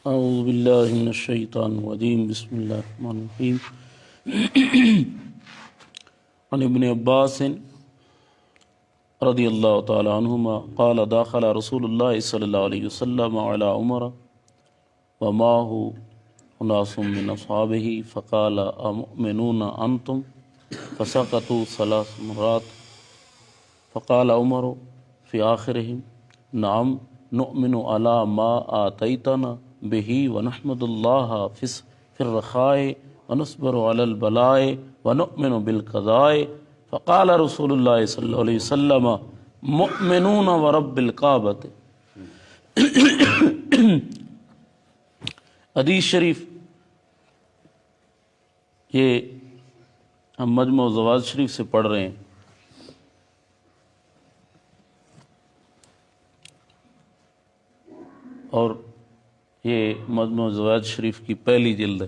اعوذ باللہ من الشیطان الرجیم بسم اللہ الرحمن الرحیم عن ابن عباس رضی اللہ تعالی عنہما قال داخل رسول اللہ صلی اللہ علیہ وسلم علی عمر ومعه اناس من اصحابہ فقال امؤمنون انتم فسقطوا ثلاث مرات فقال عمر فی آخرہم نعم نؤمن علی ما آتیتنا بہ ونحمد اللہ فی الرخاء ونصبر علی البلاء ونؤمن بالقضاء فقال رسول اللہ صلی اللہ علیہ وسلم مؤمنون ورب الکعبۃ۔ حدیث شریف یہ ہم مجموع زواج شریف سے پڑھ رہے ہیں، اور یہ مجموع زواج شریف کی پہلی جلد ہے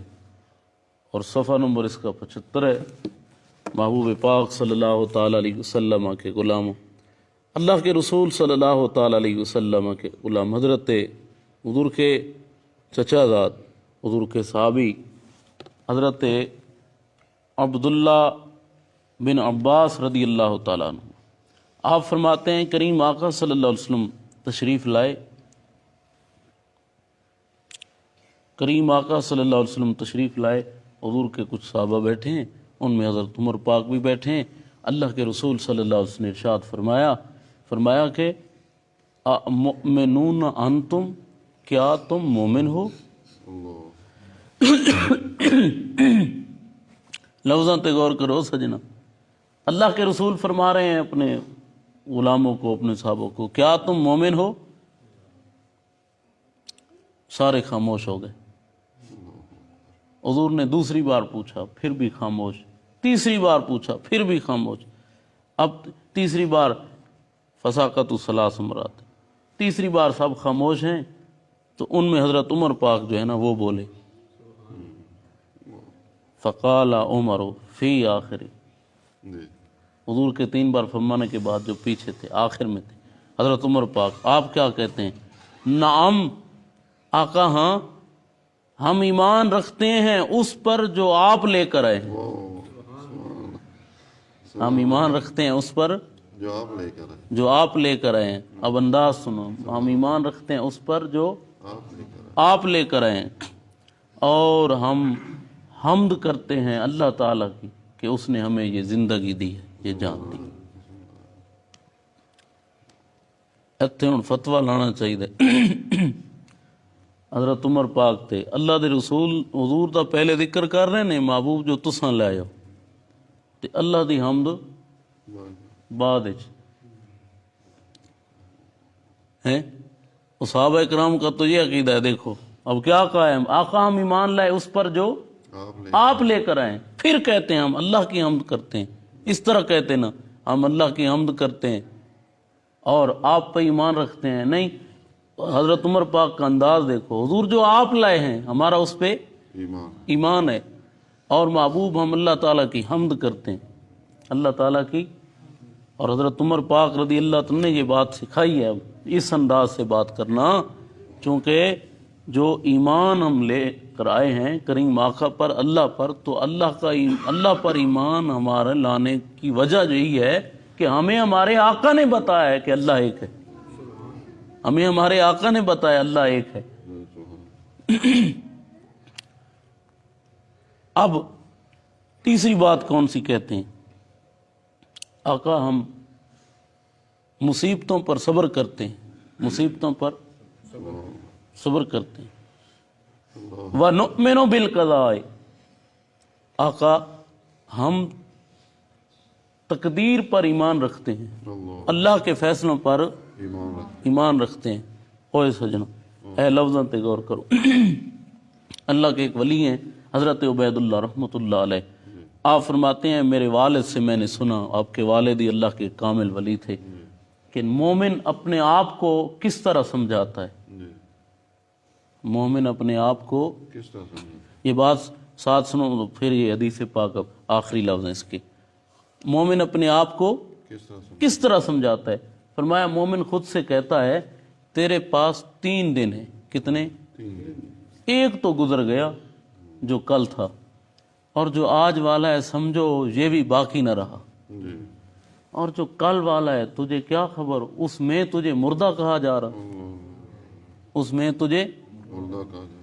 اور صفحہ نمبر اس کا 75 ہے۔ محبوب پاک صلی اللہ تعالیٰ علیہ وسلم کے غلاموں، اللہ کے رسول صلی اللہ تعالیٰ علیہ وسلم کے غلام حضرت حضور کے چچا زاد حضور کے صحابی حضرت عبداللہ بن عباس رضی اللہ تعالیٰ عنہ، آپ فرماتے ہیں کریم آقا صلی اللہ علیہ وسلم تشریف لائے، کریم آقا صلی اللہ علیہ وسلم تشریف لائے، حضور کے کچھ صحابہ بیٹھے ہیں، ان میں حضرت عمر پاک بھی بیٹھے ہیں۔ اللہ کے رسول صلی اللہ علیہ وسلم نے ارشاد فرمایا کہ مؤمنون انتم، کیا تم مومن ہو؟ لفظوں تے غور کرو سجنا، اللہ کے رسول فرما رہے ہیں اپنے غلاموں کو، اپنے صحابوں کو، کیا تم مومن ہو؟ سارے خاموش ہو گئے۔ حضور نے دوسری بار پوچھا، پھر بھی خاموش، تیسری بار پوچھا، پھر بھی خاموش، اب تیسری بار فساقۃ ثلاث مرات، تیسری بار سب خاموش ہیں، تو ان میں حضرت عمر پاک جو ہے نا وہ بولے، فقال عمر فی آخر، حضور کے 3 بار فرمانے کے بعد جو پیچھے تھے آخر میں تھے حضرت عمر پاک، آپ کیا کہتے ہیں؟ نعم آقا، ہاں ہم ایمان رکھتے ہیں اس پر جو آپ لے کر آئے ہیں، ہم ایمان رکھتے ہیں اس پر جو آپ لے کر آئے ہیں۔ اب انداز سنو، ہم ایمان رکھتے ہیں اس پر جو آپ لے کر آئے ہیں، اور ہم حمد کرتے ہیں اللہ تعالیٰ کی کہ اس نے ہمیں یہ زندگی دی ہے، یہ جان دی۔ اتنے ہوں فتویٰ لانا چاہیے۔ حضرت عمر پاک تھے، اللہ دے رسول حضور دا پہلے ذکر کر رہے نے، محبوب جو تساں لے آؤ تے اللہ دی حمد بعد ہیں۔ صحابہ کرام کا تو یہ عقیدہ ہے، دیکھو اب کیا قائم، آقا ہم ایمان لائے اس پر جو آپ لے کر آئیں، پھر کہتے ہیں ہم اللہ کی حمد کرتے ہیں، اس طرح کہتے ہیں نا، ہم اللہ کی حمد کرتے ہیں اور آپ پہ ایمان رکھتے ہیں، نہیں، حضرت عمر پاک کا انداز دیکھو، حضور جو آپ لائے ہیں ہمارا اس پہ ایمان ہے، اور محبوب ہم اللہ تعالیٰ کی حمد کرتے ہیں، اللہ تعالیٰ کی۔ اور حضرت عمر پاک رضی اللہ تعالیٰ نے یہ بات سکھائی ہے، اب اس انداز سے بات کرنا، چونکہ جو ایمان ہم لے کر آئے ہیں کریم آقا پر، اللہ پر، تو اللہ پر ایمان ہمارے لانے کی وجہ یہی ہے کہ ہمیں ہمارے آقا نے بتایا ہے کہ اللہ ایک ہے، ہمیں ہمارے آقا نے بتایا اللہ ایک ہے۔ اب تیسری بات کون سی کہتے ہیں؟ آقا ہم مصیبتوں پر صبر کرتے ہیں، مصیبتوں پر صبر کرتے ہیں۔ وَنُؤْمِنُ بِالْقَضَاءِ، آقا ہم تقدیر پر ایمان رکھتے ہیں، اللہ کے فیصلوں پر ایمان رکھتے ہیں۔ اوے سجنو، اے لفظوں تے غور کرو، اللہ کے ایک ولی ہیں حضرت عبید اللہ رحمۃ اللہ علیہ، آپ فرماتے ہیں میرے والد سے میں نے سنا، آپ کے والد ہی اللہ کے کامل ولی تھے، کہ مومن اپنے آپ کو کس طرح سمجھاتا ہے، مومن اپنے آپ کو کس طرح سمجھاتا ہے، یہ بات ساتھ سنو، پھر یہ حدیث پاک اب آخری لفظ ہیں اس کے، مومن اپنے آپ کو کس طرح سمجھاتا ہے؟ فرمایا مومن خود سے کہتا ہے تیرے پاس 3 دن ہیں، کتنے؟ ایک تو گزر گیا جو کل تھا، اور جو آج والا ہے سمجھو یہ بھی باقی نہ رہا، اور جو کل والا ہے تجھے کیا خبر، اس میں تجھے مردہ کہا جا رہا، اس میں تجھے مردہ کہا جا رہا۔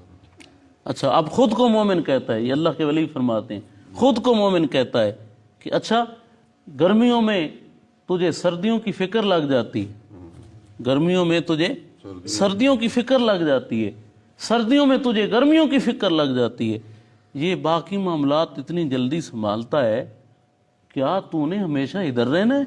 اچھا، اب خود کو مومن کہتا ہے، یہ اللہ کے ولی فرماتے ہیں، خود کو مومن کہتا ہے کہ اچھا گرمیوں میں تجھے سردیوں کی فکر لگ جاتی ہے، گرمیوں میں تجھے سردیوں کی فکر لگ جاتی ہے، سردیوں میں تجھے گرمیوں کی فکر لگ جاتی ہے، یہ باقی معاملات اتنی جلدی سنبھالتا ہے، کیا تو نے ہمیشہ ادھر رہنا ہے؟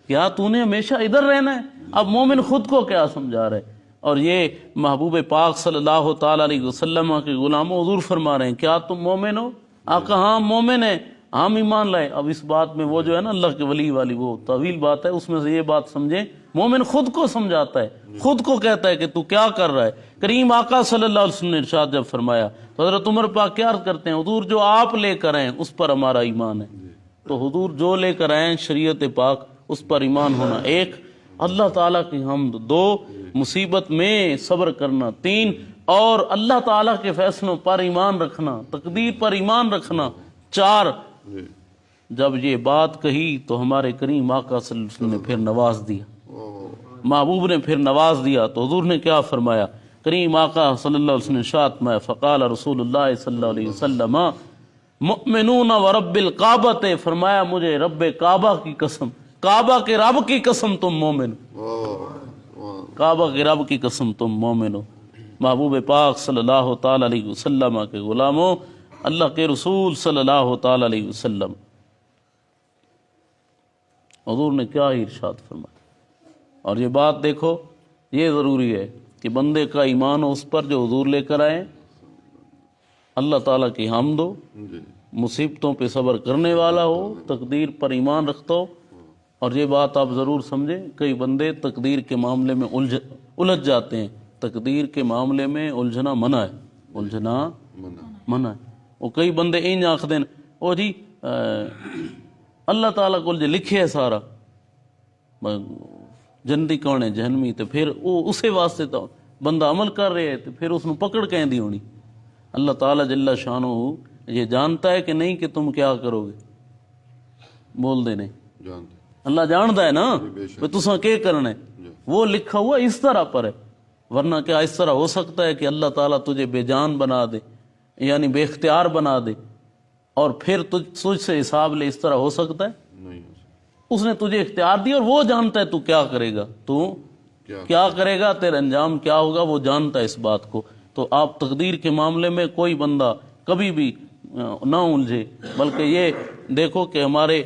کیا تو نے ہمیشہ ادھر رہنا ہے؟ اب مومن خود کو کیا سمجھا رہا ہے؟ اور یہ محبوب پاک صلی اللہ تعالی علیہ وسلم کے غلاموں حضور فرما رہے ہیں کیا تم مومن ہو؟ آقا ہاں مومن ہے، ہم ایمان لائے۔ اب اس بات میں وہ جو ہے نا اللہ کے ولی والی وہ طویل بات ہے، اس میں سے یہ بات سمجھیں، مومن خود کو سمجھاتا ہے، خود کو کہتا ہے کہ تو کیا کر رہا ہے۔ کریم آقا صلی اللہ علیہ وسلم نے ارشاد جب فرمایا تو حضرت عمر پاک کیا عرض کرتے ہیں، حضور جو آپ لے کر آئیں اس پر ہمارا ایمان ہے۔ تو حضور جو لے کر آئیں شریعت پاک اس پر ایمان ہونا، ایک اللہ تعالیٰ کی حمد، دو مصیبت میں صبر کرنا، تین اور اللہ تعالیٰ کے فیصلوں پر ایمان رکھنا، تقدیر پر ایمان رکھنا، چار جب یہ بات کہی تو ہمارے کریم آقا صلی اللہ علیہ وسلم نے پھر نواز دیا، محبوب نے پھر نواز دیا۔ تو حضور نے کیا فرمایا، کریم آقا صلی اللہ علیہ وسلم نے ارشاد میں فقال رسول اللہ صلی اللہ علیہ وسلم مؤمنون ورب الکعبۃ، فرمایا مجھے رب کعبہ کی قسم، کعبہ کے رب کی قسم تم مومن ہو، کعبہ کے رب کی قسم تم مومن ہو۔ محبوب پاک صلی اللہ تعالی علیہ وسلم کے غلاموں، اللہ کے رسول صلی اللہ تعالی علیہ وسلم حضور نے کیا ہی ارشاد فرمایا۔ اور یہ بات دیکھو، یہ ضروری ہے کہ بندے کا ایمان ہو اس پر جو حضور لے کر آئے، اللہ تعالیٰ کی حمد ہو، مصیبتوں پہ صبر کرنے والا ہو، تقدیر پر ایمان رکھتا ہو۔ اور یہ بات آپ ضرور سمجھیں، کئی بندے تقدیر کے معاملے میں الجھ جاتے ہیں، تقدیر کے معاملے میں الجھنا منع ہے، الجھنا منع ہے۔ وہ کئی بندے این آخ دیں او جی اللہ تعالیٰ کو جو لکھے ہے سارا، جنتی کون ہے جہنمی، تو پھر وہ اسے واسطے تو بندہ عمل کر رہے ہے تو پھر اس نے پکڑ کہیں دی ہونی۔ اللہ تعالیٰ جل شانہ یہ جانتا ہے کہ نہیں کہ تم کیا کرو گے، بول دے نہیں، اللہ جانتا ہے نا تساں کیا کرنا ہے، وہ لکھا ہوا اس طرح پر ہے۔ ورنہ کیا اس طرح ہو سکتا ہے کہ اللہ تعالیٰ تجھے بے جان بنا دے، یعنی بے اختیار بنا دے، اور پھر تجھ سے حساب لے؟ اس طرح ہو سکتا ہے؟ اس نے تجھے اختیار دی اور وہ جانتا ہے تو کیا کرے گا، تو کیا کرے گا، تیرا انجام کیا ہوگا، وہ جانتا ہے اس بات کو۔ تو آپ تقدیر کے معاملے میں کوئی بندہ کبھی بھی نہ الجھے، بلکہ یہ دیکھو کہ ہمارے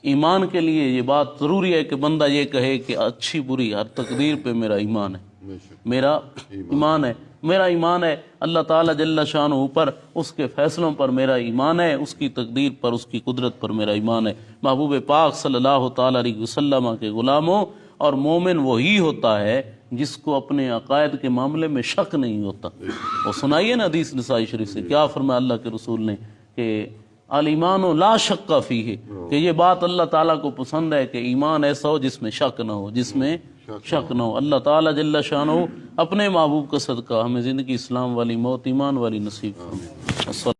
ایمان کے لیے یہ بات ضروری ہے کہ بندہ یہ کہے کہ اچھی بری ہر تقدیر پہ میرا ایمان ہے، میرا ایمان ہے، میرا ایمان ہے اللہ تعالیٰ جل شانہ پر، اس کے فیصلوں پر میرا ایمان ہے، اس کی تقدیر پر، اس کی قدرت پر میرا ایمان ہے۔ محبوب پاک صلی اللہ تعالیٰ علیہ وسلم کے غلاموں، اور مومن وہی ہوتا ہے جس کو اپنے عقائد کے معاملے میں شک نہیں ہوتا۔ وہ سنائیے نا حدیث نسائی شریف سے کیا فرمایا اللہ کے رسول نے کہ الایمان لا شک فیہ، کہ یہ بات اللہ تعالیٰ کو پسند ہے کہ ایمان ایسا ہو جس میں شک نہ ہو، جس میں شک نہ ہو۔ اللہ تعالیٰ جل شانہ اپنے محبوب کا صدقہ ہمیں زندگی اسلام والی، موت ایمان والی نصیب فرمائے۔